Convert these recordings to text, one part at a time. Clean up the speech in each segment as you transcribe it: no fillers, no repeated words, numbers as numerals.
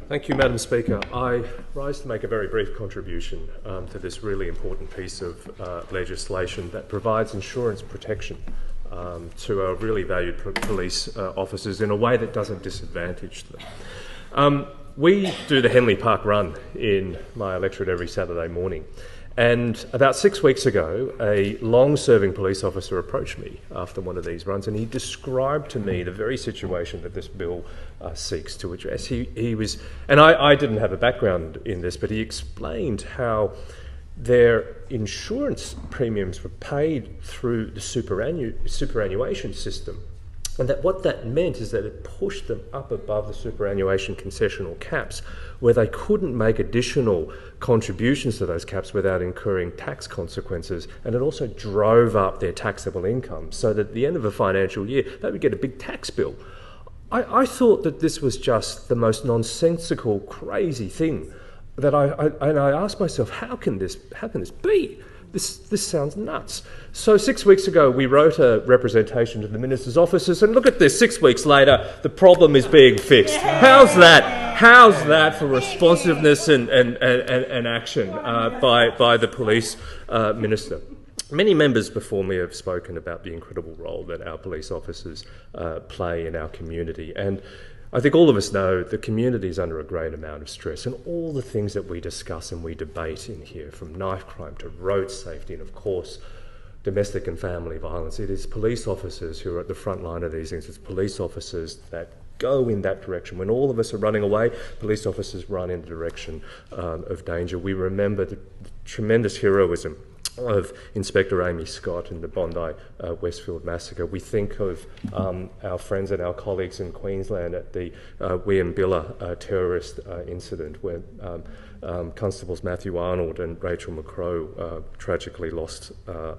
Thank you, Madam Speaker. I rise to make a very brief contribution to this really important piece of legislation that provides insurance protection to our really valued police officers in a way that doesn't disadvantage them. We do the Henley Park Run in my electorate every Saturday morning. And about 6 weeks ago, a long-serving police officer approached me after one of these runs, and he described to me the very situation that this bill seeks to address. He was, and I didn't have a background in this, but he explained how their insurance premiums were paid through the superannuation system. And that what that meant is that it pushed them up above the superannuation concessional caps, where they couldn't make additional contributions to those caps without incurring tax consequences. And it also drove up their taxable income, so that at the end of a financial year, they would get a big tax bill. I thought that this was just the most nonsensical, crazy thing. That I asked myself, how can this be? This sounds nuts. So 6 weeks ago, we wrote a representation to the Minister's offices, and look at this, 6 weeks later, the problem is being fixed. How's that? How's that for responsiveness and action by the police minister? Many members before me have spoken about the incredible role that our police officers play in our community, and I think all of us know the community is under a great amount of stress, and all the things that we discuss and we debate in here, from knife crime to road safety and, of course, domestic and family violence, it is police officers who are at the front line of these things. It's police officers that go in that direction. When all of us are running away, police officers run in the direction of danger. We remember the tremendous heroism of Inspector Amy Scott in the Bondi Westfield massacre. We think of our friends and our colleagues in Queensland at the Williambilla terrorist incident, where Constables Matthew Arnold and Rachel McCrow tragically lost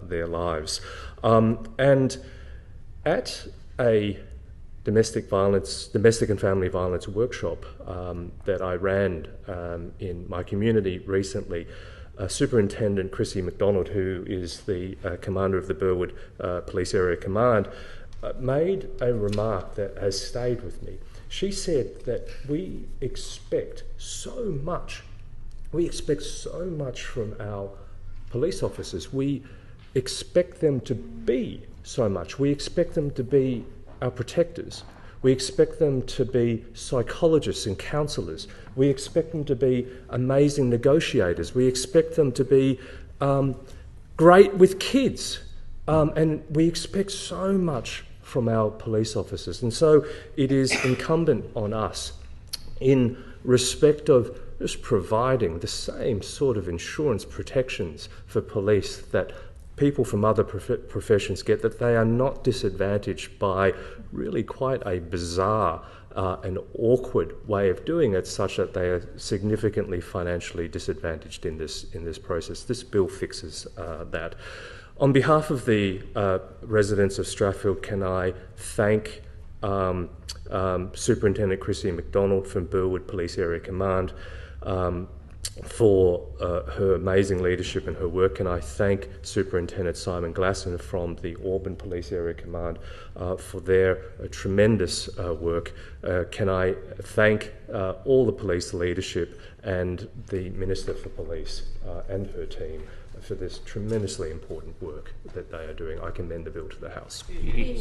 their lives. And at a domestic and family violence workshop that I ran in my community recently, Superintendent Chrissy McDonald, who is the commander of the Burwood Police Area Command, made a remark that has stayed with me. She said that we expect so much. We expect so much from our police officers. We expect them to be so much. We expect them to be our protectors. We expect them to be psychologists and counsellors. We expect them to be amazing negotiators. We expect them to be great with kids. And we expect so much from our police officers. And so it is incumbent on us, in respect of just providing the same sort of insurance protections for police that people from other professions get, that they are not disadvantaged by really quite a bizarre and awkward way of doing it, such that they are significantly financially disadvantaged in this process. This bill fixes that. On behalf of the residents of Strathfield, can I thank Superintendent Chrissy McDonald from Burwood Police Area Command for her amazing leadership and her work. Can I thank Superintendent Simon Glasson from the Auburn Police Area Command for their tremendous work. Can I thank all the police leadership and the Minister for Police and her team for this tremendously important work that they are doing. I commend the bill to the House.